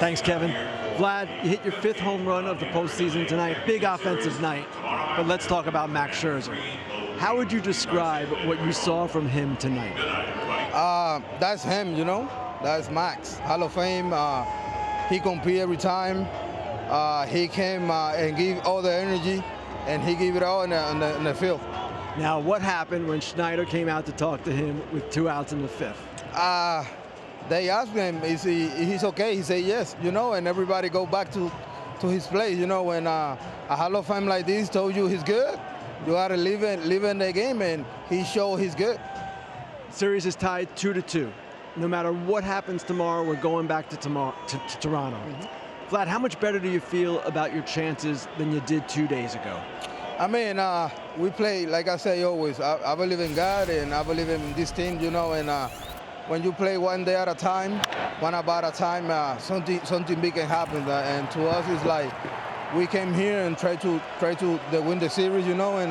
Thanks, Kevin. Vlad, you hit your 5th home run of the postseason tonight. Big offensive night. But let's talk about Max Scherzer. How would you describe what you saw from him tonight? That's him, you know. That's Max, Hall of Fame. He compete every time. He came and give all the energy, and he gave it all in the field. Now, what happened when Schneider came out to talk to him with 2 outs in the 5th? They asked him, is he's okay? He said yes, you know, and everybody go back to his place. You know, when a Hall of Fame like this told you he's good, you got to live in the game, and he showed he's good. Series is tied 2-2. No matter what happens tomorrow, we're going back to Toronto. Mm-hmm. Vlad, how much better do you feel about your chances than you did 2 days ago? I mean, we play, like I say always, I believe in God, and I believe in this team, you know, and when you play one day at a time, one about a time, something big can happen. And to us, it's like we came here and try to win the series, you know. And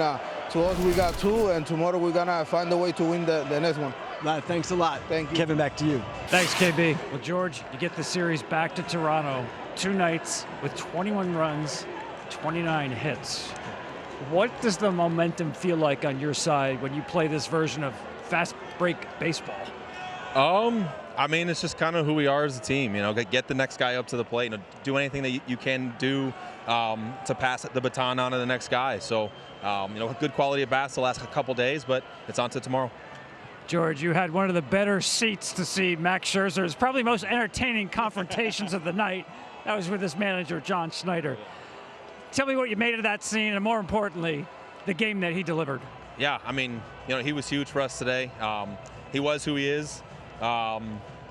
to us, we got 2, and tomorrow we're gonna find a way to win the next one. Vlad, thanks a lot. Thank you, Kevin. Back to you. Thanks, KB. Well, George, you get the series back to Toronto. 2 nights with 21 runs, 29 hits. What does the momentum feel like on your side when you play this version of fast break baseball? I mean, it's just kind of who we are as a team. You know, get the next guy up to the plate. You know, do anything that you can do to pass the baton on to the next guy. So, you know, good quality of bats the last couple days, but it's on to tomorrow. George, you had one of the better seats to see Max Scherzer's probably most entertaining confrontations of the night. That was with his manager, John Schneider. Tell me what you made of that scene, and more importantly, the game that he delivered. Yeah, I mean, you know, he was huge for us today. He was who he is. You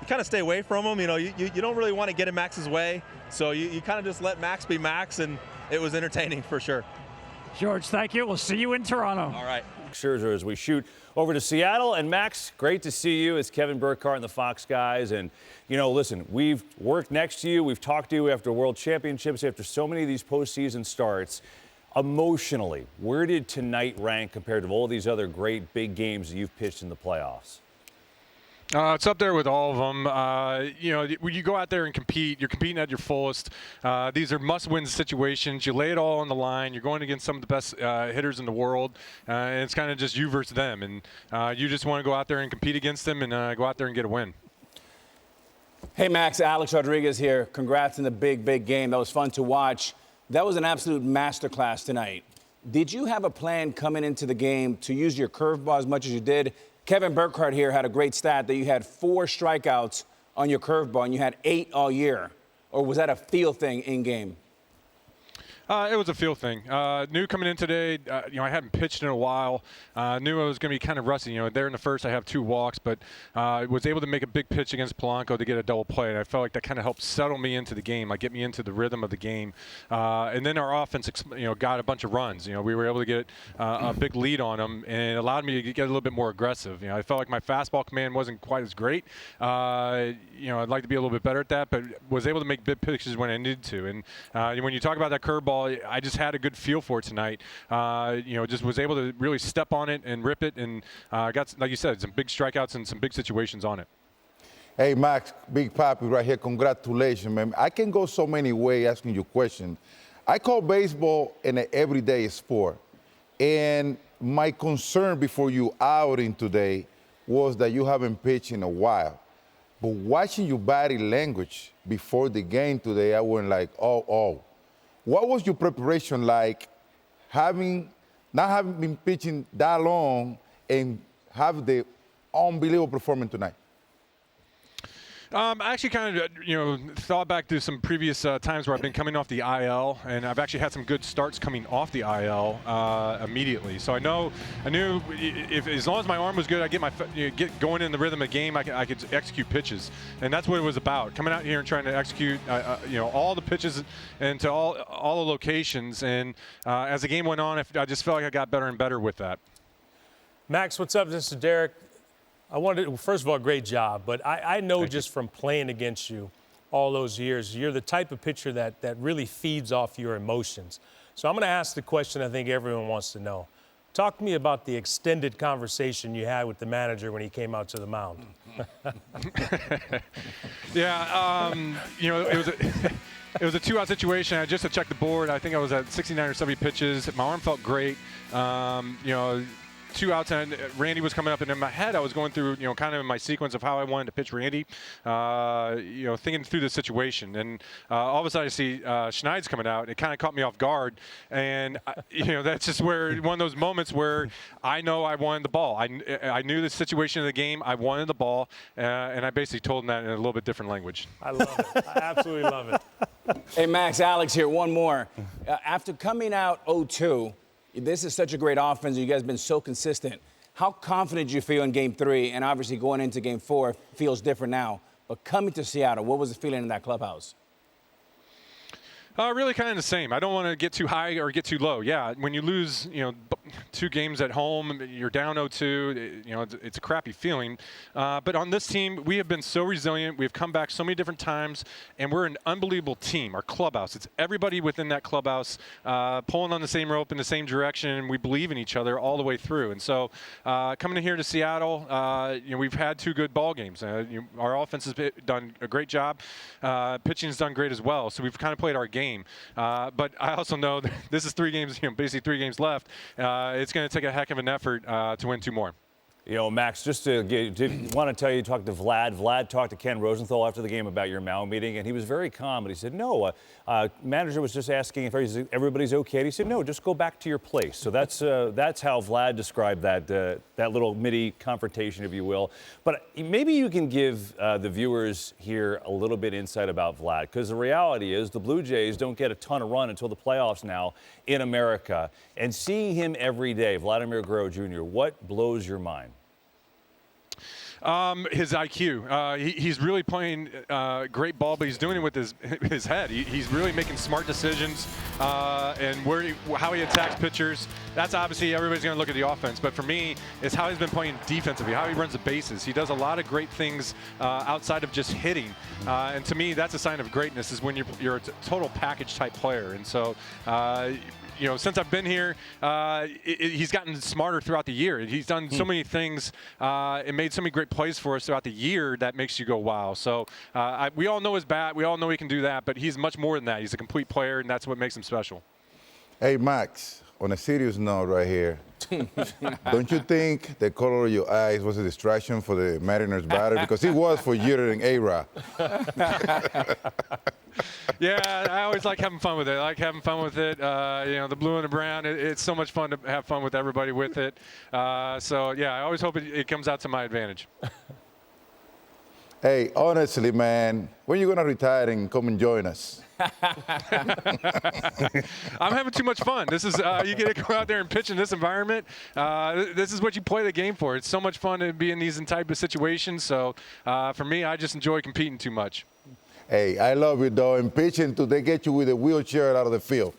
kind of stay away from him. You know, you don't really want to get in Max's way, so you kind of just let Max be Max, and it was entertaining for sure. George, thank you. We'll see you in Toronto. All right. Scherzer as we shoot over to Seattle. And Max, great to see you. It's Kevin Burkhardt and the Fox guys. And, you know, listen, we've worked next to you. We've talked to you after World Championships, after so many of these postseason starts. Emotionally, where did tonight rank compared to all these other great big games that you've pitched in the playoffs? It's up there with all of them. You know, when you go out there and compete, you're competing at your fullest. These are must-win situations. You lay it all on the line. You're going against some of the best hitters in the world, and it's kind of just you versus them. And you just want to go out there and compete against them and go out there and get a win. Hey, Max, Alex Rodriguez here. Congrats on the big, big game. That was fun to watch. That was an absolute masterclass tonight. Did you have a plan coming into the game to use your curveball as much as you did? Kevin Burkhardt here had a great stat that you had 4 strikeouts on your curveball and you had 8 all year. Or was that a feel thing in game? It was a feel thing. Knew coming in today, you know, I hadn't pitched in a while. Knew I was going to be kind of rusty. You know, there in the first I have 2 walks, but was able to make a big pitch against Polanco to get a double play. And I felt like that kind of helped settle me into the game, like get me into the rhythm of the game. And then our offense, you know, got a bunch of runs. You know, we were able to get a big lead on them, and it allowed me to get a little bit more aggressive. You know, I felt like my fastball command wasn't quite as great. You know, I'd like to be a little bit better at that, but was able to make big pitches when I needed to. And when you talk about that curveball, I just had a good feel for it tonight. You know, just was able to really step on it and rip it, and got, like you said, some big strikeouts and some big situations on it. Hey, Max, Big Papi right here. Congratulations, man. I can go so many ways asking you questions. I call baseball an everyday sport. And my concern before you outing today was that you haven't pitched in a while. But watching your body language before the game today, I went like, oh. What was your preparation like, not having been pitching that long and have the unbelievable performance tonight? I actually kind of, you know, thought back to some previous times where I've been coming off the IL, and I've actually had some good starts coming off the IL immediately. So I knew if as long as my arm was good, I get going in the rhythm of the game, I could execute pitches, and that's what it was about. Coming out here and trying to execute, you know, all the pitches and to all the locations. And as the game went on, I just felt like I got better and better with that. Max, what's up? This is Derek. First of all, great job. But I know just from playing against you all those years, you're the type of pitcher that really feeds off your emotions. So I'm going to ask the question I think everyone wants to know. Talk to me about the extended conversation you had with the manager when he came out to the mound. Yeah, it was a 2-out situation. I just had checked the board. I think I was at 69 or 70 pitches. My arm felt great. 2 outs, and Randy was coming up, and in my head I was going through, kind of in my sequence of how I wanted to pitch Randy, thinking through the situation. And all of a sudden I see Schneid's coming out. It kind of caught me off guard, and that's just where one of those moments where I know I wanted the ball. I knew the situation of the game. I wanted the ball, and I basically told him that in a little bit different language. I love it. I absolutely love it. Hey, Max, Alex here, one more. After coming out 0-2, this is such a great offense. You guys have been so consistent. How confident do you feel in Game 3? And obviously going into Game 4 feels different now. But coming to Seattle, what was the feeling in that clubhouse? Really kind of the same. I don't want to get too high or get too low. Yeah, when you lose, 2 games at home, you're down 0-2, it's a crappy feeling. But on this team, we have been so resilient. We've come back so many different times, and we're an unbelievable team. Our clubhouse, it's everybody within that clubhouse pulling on the same rope in the same direction, and we believe in each other all the way through. And so coming in here to Seattle, we've had 2 good ball games. Our offense has done a great job. Pitching's done great as well. So we've kind of played our game. But I also know that this is 3 games, basically 3 games left. It's going to take a heck of an effort to win 2 more. Max, just to want to tell you, talk to Vlad. Vlad talked to Ken Rosenthal after the game about your Mao meeting, and he was very calm. But he said, no, manager was just asking if everybody's okay. And he said, no, just go back to your place. So that's how Vlad described that little mini confrontation, if you will. But maybe you can give the viewers here a little bit insight about Vlad, because the reality is the Blue Jays don't get a ton of run until the playoffs now in America. And seeing him every day, Vladimir Guerrero Jr., what blows your mind? His IQ. He's really playing great ball, but he's doing it with his head. He's really making smart decisions, and how he attacks pitchers. That's obviously everybody's going to look at the offense, but for me, it's how he's been playing defensively, how he runs the bases. He does a lot of great things outside of just hitting, and to me, that's a sign of greatness. Is when you're a total package type player, and so. Since I've been here, he's gotten smarter throughout the year. He's done so many things and made so many great plays for us throughout the year that makes you go, wow. So we all know his bat. We all know he can do that, but he's much more than that. He's a complete player, and that's what makes him special. Hey, Max, on a serious note right here, don't you think the color of your eyes was a distraction for the Mariners batter? Because it was for Jeter and A-Rod. Yeah, I always like having fun with it. I like having fun with it. The blue and the brown, it's so much fun to have fun with everybody with it. So, yeah, I always hope it comes out to my advantage. Hey, honestly, man, when are you going to retire and come and join us? I'm having too much fun. This is you get to go out there and pitch in this environment. This is what you play the game for. It's so much fun to be in these type of situations. So for me, I just enjoy competing too much. Hey, I love you, though. And pitching till they get you with a wheelchair out of the field.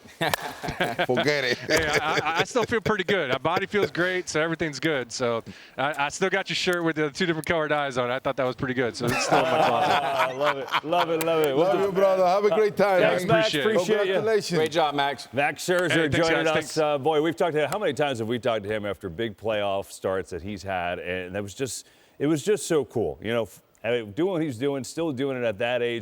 Forget it. Hey, I still feel pretty good. My body feels great, so everything's good. So I still got your shirt with the 2 different colored eyes on it. I thought that was pretty good. So it's still in my closet. I love it. Love it. Love it. Love you, brother. Have a great time. Thanks, Max. Appreciate you. Congratulations. Great job, Max. Max Scherzer thanks, joining guys. us. Boy, we've talked to him. How many times have we talked to him after big playoff starts that he's had? And it was just so cool. Doing what he's doing, still doing it at that age.